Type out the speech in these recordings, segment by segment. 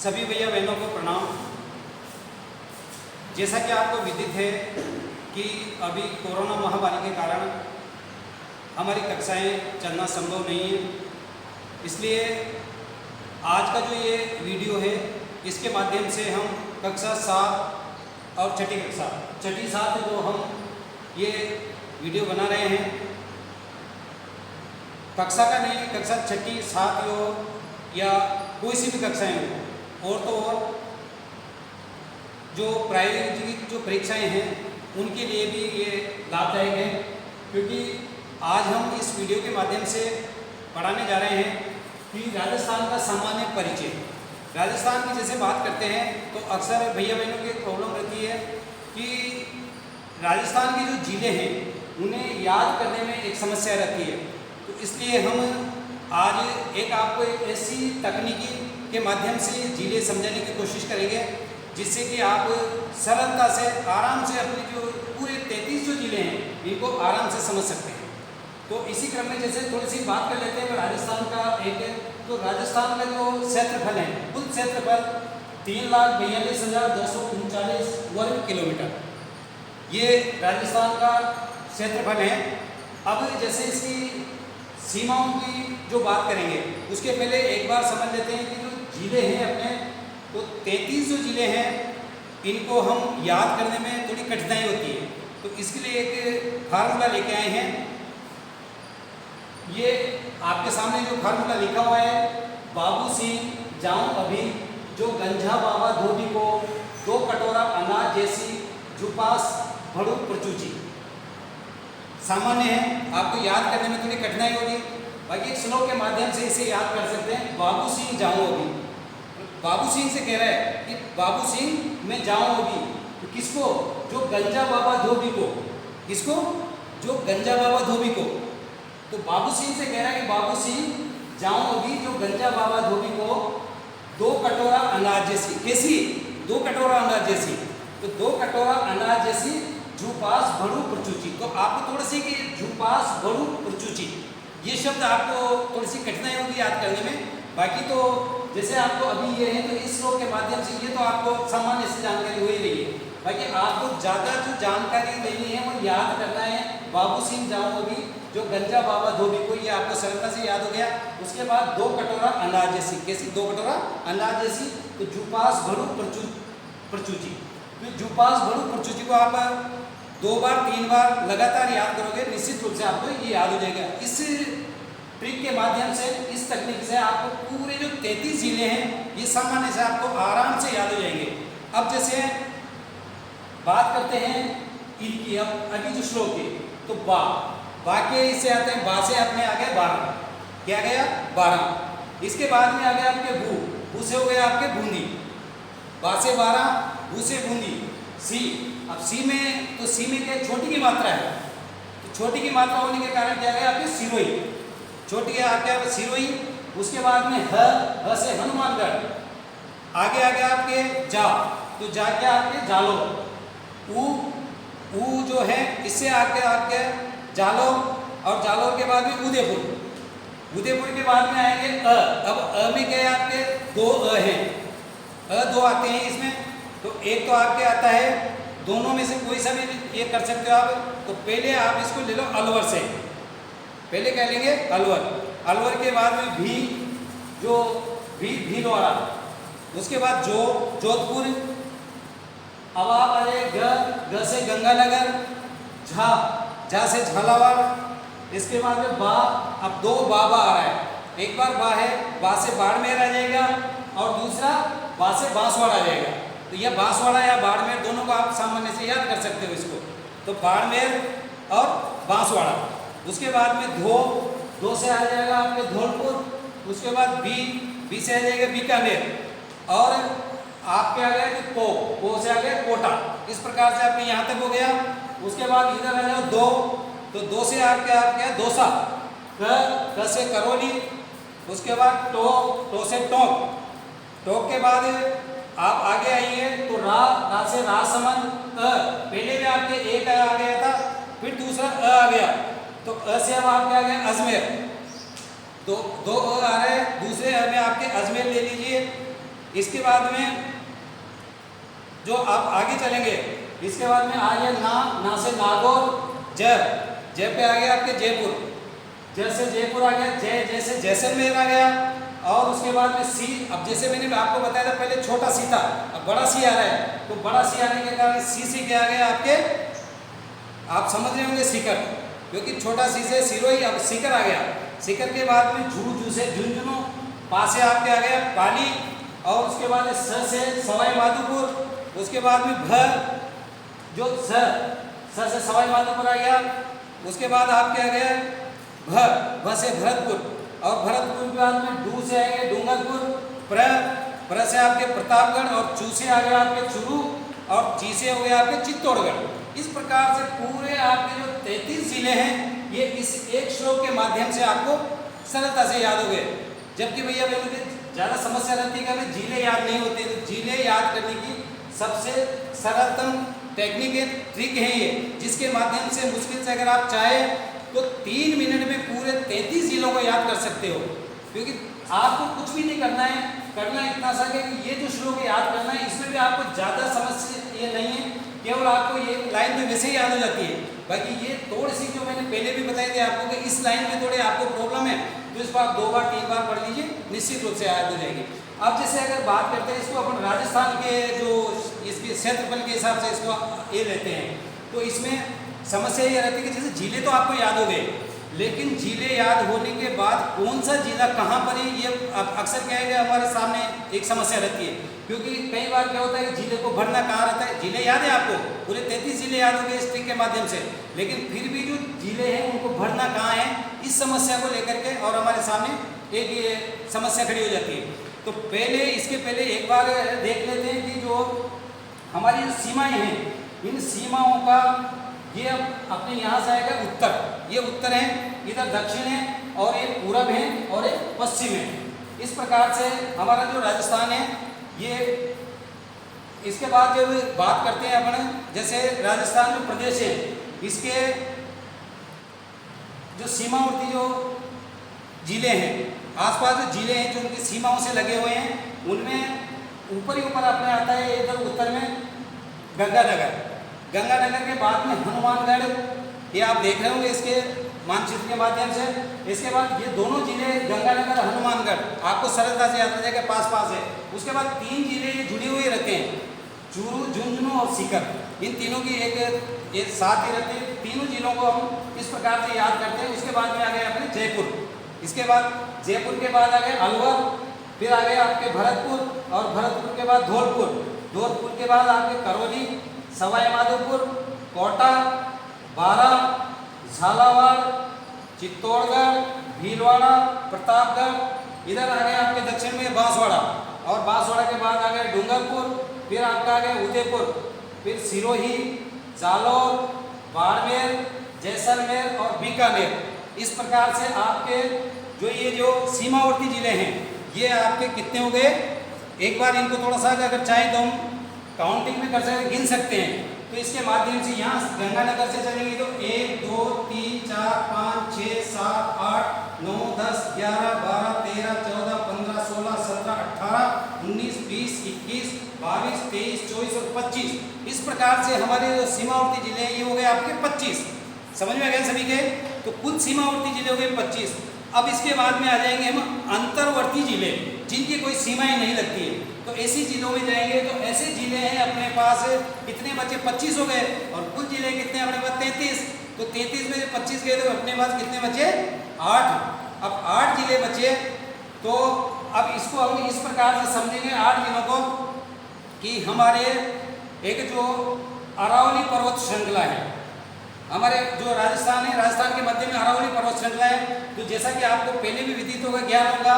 सभी भैया बहनों को प्रणाम। जैसा कि आपको विदित है कि अभी कोरोना महामारी के कारण हमारी कक्षाएं चलना संभव नहीं है, इसलिए आज का जो ये वीडियो है इसके माध्यम से हम कक्षा 7 और छठी 7 को हम ये वीडियो बना रहे हैं। कक्षा का नहीं, कक्षा छठी 7 हो या कोई सी भी कक्षाएं हो, और तो और जो प्रायोगिक जो परीक्षाएं हैं उनके लिए भी ये लाभदायक है, क्योंकि आज हम इस वीडियो के माध्यम से पढ़ाने जा रहे हैं कि राजस्थान का सामान्य परिचय। राजस्थान की जैसे बात करते हैं तो अक्सर भैया बहनों की प्रॉब्लम रहती है कि राजस्थान के जो ज़िले हैं उन्हें याद करने में एक समस्या रहती है। तो इसलिए हम आज एक आपको एक ऐसी तकनीकी के माध्यम से ज़िले समझाने की कोशिश करेंगे जिससे कि आप सरलता से आराम से अपने जो पूरे 33 जो ज़िले हैं इनको आराम से समझ सकते हैं। तो इसी क्रम में जैसे थोड़ी सी बात कर लेते हैं राजस्थान का तो राजस्थान का जो क्षेत्रफल है, कुल क्षेत्रफल 3,42,239 वर्ग किलोमीटर, ये राजस्थान का क्षेत्रफल है। अब जैसे इसकी सीमाओं की जो बात करेंगे उसके पहले एक बार समझ लेते हैं कि जो ज़िले हैं अपने, तो 33 जो ज़िले हैं इनको हम याद करने में थोड़ी कठिनाई होती है। तो इसके लिए एक फार्मूला लेके आए हैं। ये आपके सामने जो फार्मूला लिखा हुआ है, बाबू सिंह जाऊं अभी जो गंजा बाबा धोबी को 2 कटोरा अनाज जैसी झुपास भड़ू प्रचूची। सामान्य है, आपको याद करने में थोड़ी कठिनाई होगी, बाकी एक श्लोक के माध्यम से इसे याद कर सकते हैं। बाबू सिंह जाऊं अभी, बाबू सिंह से कह रहा है कि बाबू सिंह मैं जाऊं अभी, तो किसको? जो गंजा बाबा धोबी को। किसको? जो गंजा बाबा धोबी को। तो बाबू सिंह से कह रहा है कि बाबू सिंह जाऊं अभी जो गंजा बाबा धोबी को 2 कटोरा अनाज जैसी। कैसी? 2 कटोरा अनाज जैसी। तो 2 कटोरा अनाज जैसी झुपास भड़ू प्रचूची। तो आपको थोड़ी सी कि झुपास भड़ू प्रचूची ये शब्द आपको थोड़ी सी कठिनाई होगी याद करने में। बाकी तो जैसे आपको अभी ये है तो इस श्लोक के माध्यम से ये तो आपको सामान्य से जानकारी हो ही रही है। बाकी आपको ज़्यादा जो जानकारी लेनी है वो याद करना है। बाबू सिंह जाऊं अभी जो गंजा बाबा धोबी को, ये आपको सरलता से याद हो गया। उसके बाद 2 कटोरा अनाज जैसी। कैसी? 2 कटोरा अनाज जैसी। तो झुपास भड़ू प्रचूची। तो झुपास भड़ू प्रचूची को आप 2 बार 3 बार लगातार याद करोगे, निश्चित रूप से आपको ये याद हो जाएगा। इस ट्रिक के माध्यम से, इस तकनीक से आपको पूरे जो 33 ज़िले हैं ये सामान्य से आपको आराम से याद हो जाएंगे। अब जैसे बात करते हैं इनकी, अब अभी जो श्लोक है तो बा के इससे आते हैं, बा से अपने आ गए 12। क्या गया? 12। इसके बाद में आ गया आपके भू से हो गया आपके बूंदी। बा से 12, भू से बूंदी। सी, अब सी में तो सी में क्या छोटी की मात्रा है, तो छोटी की मात्रा होने के कारण क्या गया आपके सिरोही। छोटी है आपके सिरोही। उसके बाद में ह से हनुमानगढ़। आगे आ गया आपके जा, तो जा क्या आपके जालो। ऊ जो है इससे आपके जालोर, और जालोर के बाद में उदयपुर। उदयपुर के बाद में आएंगे अ। अब अ में क्या है आपके 2 अ हैं, 2 आते हैं इसमें। तो एक तो आपके आता है, दोनों में से कोई सा भी ये कर सकते हो आप। तो पहले आप इसको ले लो अलवर से। पहले क्या लेंगे? अलवर। अलवर के बाद में भी, जो भीलवाड़ा। उसके बाद जोधपुर। अब आप आ जाए ग से गंगानगर। झा से झालावाड़। इसके बाद में बा, अब 2 बाबा आ रहा है। एक बार बा है, बा से बाड़मेर आ जाएगा, और दूसरा बा से बांसवाड़ा आ जाएगा। तो यह बांसवाड़ा या बाड़मेर दोनों को आप सामान्य से याद कर सकते हो इसको। तो बाड़मेर और बांसवाड़ा। उसके बाद में धो से आ जाएगा आपके धौलपुर। उसके बाद बी से आ जाएगा बीकानेर, और आपके आ गया कि पो से आ गया कोटा। इस प्रकार से आपके यहाँ तक हो गया। उसके बाद इधर आ जाओ 2, तो 2 से आपके दौसा। क से करौली। उसके बाद टो से टोक के बाद आप आगे आइए तो रा से राजसमंद। पहले भी आपके एक आ गया था, फिर दूसरा आ गया, तो से अब आपके आ गया अजमेर। दो आ रहे हैं, दूसरे में आपके अजमेर ले लीजिए। इसके बाद में जो आप आगे चलेंगे, इसके बाद में आ गया ना, ना से नागौर, जय पे आ गया आपके जयपुर, जय से जयपुर आ गया, जैसे जैसलमेर आ गया। और उसके बाद में सी, अब जैसे मैंने आपको बताया था पहले छोटा सी था, अब बड़ा सी आ रहा है, तो बड़ा सी आने के कारण सी से क्या आ गया आपके, आप समझ रहे होंगे सीकर, क्योंकि छोटा सी से सिरोही, अब सीकर आ गया। सीकर के बाद में झू से झुंझुनू, पा से आपके आ गया पाली, और उसके बाद स से सवाई माधोपुर, उसके बाद में भ जो स से सवाई माधोपुर आ गया। उसके बाद आपके आ गया भ से भरतपुर, और भरतपुर के बाद में डू से आएंगे डूंगरपुर, प्र से आपके प्रतापगढ़, और चू से आ गया आपके चुरू, और ची से हो गया आपके चित्तौड़गढ़। इस प्रकार से पूरे आपके जो 33 जिले हैं ये इस एक श्लोक के माध्यम से आपको सरलता से याद हो गए। जबकि भैया ज़्यादा समस्या रहती है कि हमें जिले याद नहीं होते, तो जिले याद करने की सबसे सरलतम टेक्निक है, ट्रिक है ये, जिसके माध्यम से मुश्किल से अगर आप चाहें तो 3 मिनट में पूरे 33 जिलों को याद कर सकते हो। क्योंकि आपको कुछ भी नहीं करना है, करना इतना सा कि ये जो श्लोक याद करना है, इसमें भी आपको ज़्यादा समस्या ये नहीं है, केवल आपको ये लाइन तो वैसे ही याद हो जाती है। बाकी ये थोड़ी सी जो मैंने पहले भी बताई थी आपको कि इस लाइन में थोड़े आपको प्रॉब्लम है, तो इसको आप 2 बार 3 बार पढ़ लीजिए, निश्चित रूप से याद हो जाएगी। अब जैसे अगर बात करते हैं इसको अपन राजस्थान के जो इसके क्षेत्रफल के हिसाब से इसको ये लेते हैं, तो इसमें समस्या ये रहती है कि जैसे जिले तो आपको याद हो गए, लेकिन जिले याद होने के बाद कौन सा जिला कहाँ पर है, ये अक्सर क्या है कि हमारे सामने एक समस्या रहती है। क्योंकि कई बार क्या होता है कि जिले को भरना कहाँ रहता है, जिले याद है आपको, पूरे 33 जिले याद हो गए इस ट्रिक के माध्यम से, लेकिन फिर भी जो जिले हैं उनको भरना कहाँ है, इस समस्या को लेकर के और हमारे सामने एक ये समस्या खड़ी हो जाती है। तो पहले इसके पहले एक बार देख लेते हैं कि जो हमारी जो सीमाएँ हैं, इन सीमाओं का ये अपने यहाँ से आएगा उत्तर, ये उत्तर है, इधर दक्षिण है, और एक पूरब है, और एक पश्चिम है। इस प्रकार से हमारा जो राजस्थान है ये, इसके बाद जब बात करते हैं अपन, जैसे राजस्थान जो प्रदेश है इसके जो सीमावर्ती जो जिले हैं, आसपास जो जिले हैं जो उनकी सीमाओं से लगे हुए हैं, उनमें ऊपर ही ऊपर अपने आता है इधर उत्तर में गंगानगर, गंगानगर के बाद में हनुमानगढ़, ये आप देख रहे होंगे इसके मानचित्र के माध्यम से। इसके बाद ये दोनों जिले गंगानगर हनुमानगढ़ आपको सरलता से याद हो जाएगा, पास पास है। उसके बाद 3 जिले ये जुड़े हुए रहते हैं, चूरू, झुंझुनू और सीकर, इन तीनों की एक साथ ही रहते हैं। तीनों जिलों को हम इस प्रकार से याद करते हैं। उसके बाद में आ गए अपने जयपुर, इसके बाद जयपुर के बाद आ गए अलवर, फिर आ गए आपके भरतपुर, और भरतपुर के बाद धौलपुर, धौलपुर के बाद आपके करौली, सवाई माधोपुर, कोटा, बारा, झालावाड़, चित्तौड़गढ़, भीलवाड़ा, प्रतापगढ़, इधर आ गए आपके दक्षिण में बांसवाड़ा, और बांसवाड़ा के बाद आ गए डूंगरपुर, फिर आपका आ गया उदयपुर, फिर सिरोही, जालौर, बाड़मेर, जैसलमेर और बीकानेर। इस प्रकार से आपके जो सीमावर्ती जिले हैं ये आपके कितने हो गए। एक बार इनको थोड़ा सा अगर चाहें तो हम काउंटिंग में कर सकते, गिन सकते हैं। तो इसके माध्यम से यहाँ गंगानगर से चलेंगे तो 1 2 3 4 5 6 7 8 9 10 11 12 13 14 15 16 17 18 19 20 21 22 23 24 और 25। इस प्रकार से हमारे जो सीमावर्ती जिले हैं ये हो गए आपके 25। समझ में आ गए सभी के। तो कुल सीमावर्ती जिले हो गए 25। अब इसके बाद में आ जाएंगे हम अंतर्वर्ती जिले, जिनकी कोई सीमाएं नहीं लगती है। तो ऐसी जिलों में जाएंगे तो ऐसे जिले हैं अपने पास कितने बचे, 25 हो गए, और कुल जिले कितने अपने पास 33। तो 33 में जब 25 गए तो अपने पास कितने बचे, 8। अब 8 जिले बचे। तो अब इसको हम इस प्रकार से समझेंगे 8 जिलों को कि हमारे एक जो अरावली पर्वत श्रृंखला है, हमारे जो राजस्थान है, राजस्थान के मध्य में अरावली पर्वत श्रृंखला है। तो जैसा कि आपको पहले भी विदित होगा, ज्ञान होगा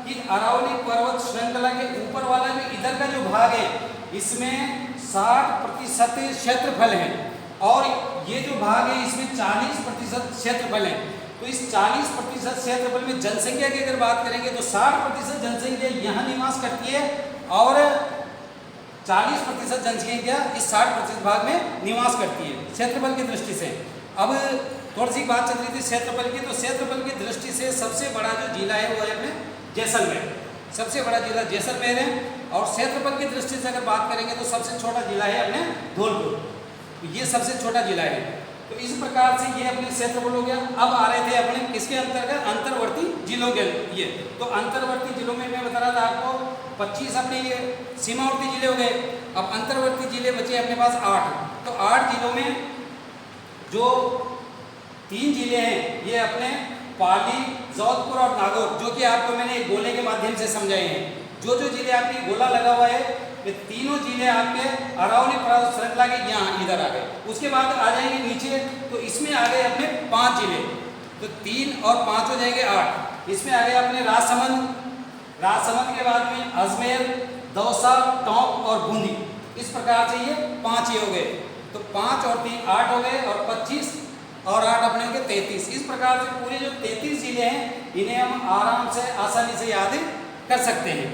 कि अरावली पर्वत श्रृंखला के ऊपर वाला जो इधर का जो भाग है इसमें 60% क्षेत्रफल है, और ये जो भाग है इसमें 40% क्षेत्रफल है। तो इस 40% क्षेत्रफल में जनसंख्या की अगर बात करेंगे तो 60% जनसंख्या यहाँ निवास करती है, और 40% जनसंख्या इस 60% भाग में निवास करती है क्षेत्रफल की दृष्टि से। अब थोड़ी सी बात चल रही थी क्षेत्रफल की, तो क्षेत्रफल की दृष्टि से सबसे बड़ा जो जिला है वो है अपने जैसलमेर। सबसे बड़ा जिला जैसलमेर है। और क्षेत्रफल की दृष्टि से अगर बात करेंगे तो सबसे छोटा जिला है अपने धौलपुर, ये सबसे छोटा जिला है। तो इस प्रकार से ये अपने क्षेत्रफल हो गया। अब आ रहे थे अपने किसके अंतर्गत, अंतर्वर्ती जिलों के ये। तो अंतर्वर्ती जिलों में मैं बता रहा था आपको 25 अपने ये सीमावर्ती जिले हो गए। अब अंतर्वर्ती जिले बचे अपने पास 8। तो 8 जिलों में जो 3 जिले हैं ये अपने पाली, जोधपुर और नागौर, जो कि आपको मैंने एक गोले के माध्यम से समझाए हैं। जो जिले आपके गोला लगा हुआ है ये तीनों जिले आपके अरावली पर्वत श्रृंखला के यहाँ इधर आ गए। उसके बाद आ जाएंगे नीचे, तो इसमें आ गए अपने 5 जिले, तो 3 और 5 हो जाएंगे 8। इसमें आ गए अपने राजसमंद के बाद में अजमेर, दौसा, टोंक और बूंदी। इस प्रकार से ये 5 हो गए। तो 5 और 3 8 हो गए, और 25 और 8 अपने हो गए 33। इस प्रकार से पूरे जो 33 जिले हैं इन्हें हम आराम से आसानी से याद कर सकते हैं।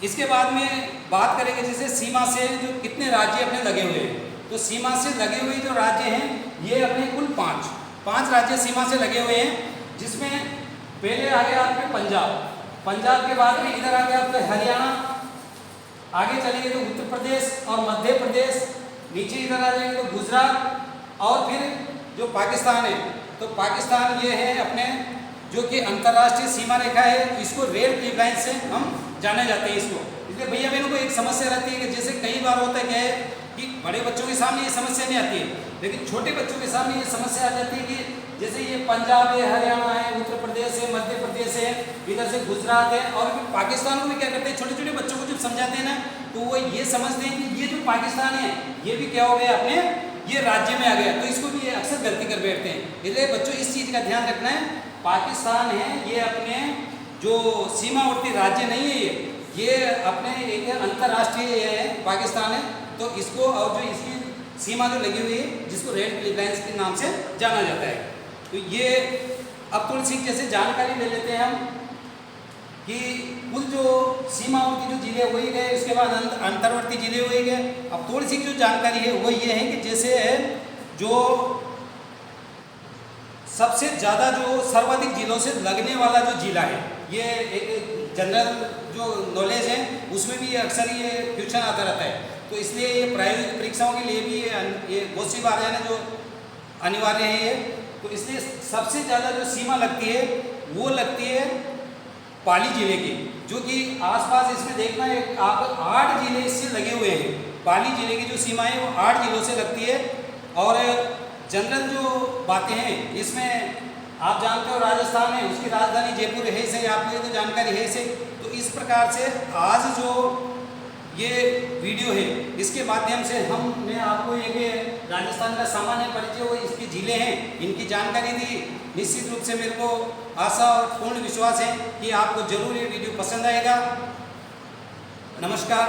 इसके बाद में बात करेंगे जैसे सीमा से जो कितने राज्य अपने लगे हुए हैं। तो सीमा से लगे हुए जो राज्य हैं ये अपने कुल 5 राज्य सीमा से लगे हुए हैं, जिसमें पहले आ गया आपके पंजाब के बाद में इधर आ गया आपके हरियाणा, आगे चलेंगे तो उत्तर प्रदेश और मध्य प्रदेश, नीचे इधर आ जाएंगे तो गुजरात, और फिर जो पाकिस्तान है, तो पाकिस्तान ये है अपने जो कि अंतर्राष्ट्रीय सीमा रेखा है, इसको रेड क्लिफ लाइन से हम जाने जाते हैं इसको। इसलिए भैया बहनों को एक समस्या रहती है कि जैसे कई बार होता है क्या है कि बड़े बच्चों के सामने ये समस्या नहीं आती है, लेकिन छोटे बच्चों के सामने ये समस्या आ जाती है कि जैसे ये पंजाब है, हरियाणा है, उत्तर प्रदेश है, मध्य प्रदेश है, इधर से गुजरात है, और पाकिस्तान को भी क्या करते हैं, छोटे छोटे बच्चों को जब समझाते हैं ना तो वो ये समझते हैं कि ये जो पाकिस्तान है ये भी क्या हो गया अपने ये राज्य में आ गया। तो इसको भी ये अक्सर गलती कर बैठते हैं। इसलिए बच्चों इस चीज़ का ध्यान रखना है, पाकिस्तान है ये अपने जो सीमावर्ती राज्य नहीं है, ये अपने एक अंतर्राष्ट्रीय है पाकिस्तान है। तो इसको और जो इसकी सीमा जो लगी हुई है जिसको रेड क्लिफ लाइंस के नाम से जाना जाता है। तो ये अब थोड़ी सी जैसे जानकारी ले लेते हैं हम कि कुल जो सीमावर्ती जो जिले हो ही गए, उसके बाद अंतर्वर्ती जिले हो ही गए। अब थोड़ी सी जो जानकारी है वो ये है कि जैसे जो सबसे ज़्यादा जो सर्वाधिक जिलों से लगने वाला जो जिला है, ये एक जनरल जो नॉलेज है उसमें भी अक्सर ये क्वेश्चन आता रहता है। तो इसलिए ये प्रायोगिक परीक्षाओं के लिए भी ये बहुत सी बार जाना जो अनिवार्य है ये। तो इसलिए सबसे ज़्यादा जो सीमा लगती है वो लगती है पाली जिले की, जो कि आसपास इसमें देखना है आप 8 जिले इससे लगे हुए हैं। पाली जिले की जो सीमा है वो 8 जिलों से लगती है। और जनरल जो बातें हैं इसमें आप जानते हो राजस्थान है, उसकी राजधानी जयपुर है, से आपको ये तो जानकारी है से। तो इस प्रकार से आज जो ये वीडियो है इसके माध्यम से हमने आपको एक राजस्थान का सामान्य परिचय और इसके जिले हैं इनकी जानकारी दी। निश्चित रूप से मेरे को आशा और पूर्ण विश्वास है कि आपको जरूर ये वीडियो पसंद आएगा। नमस्कार।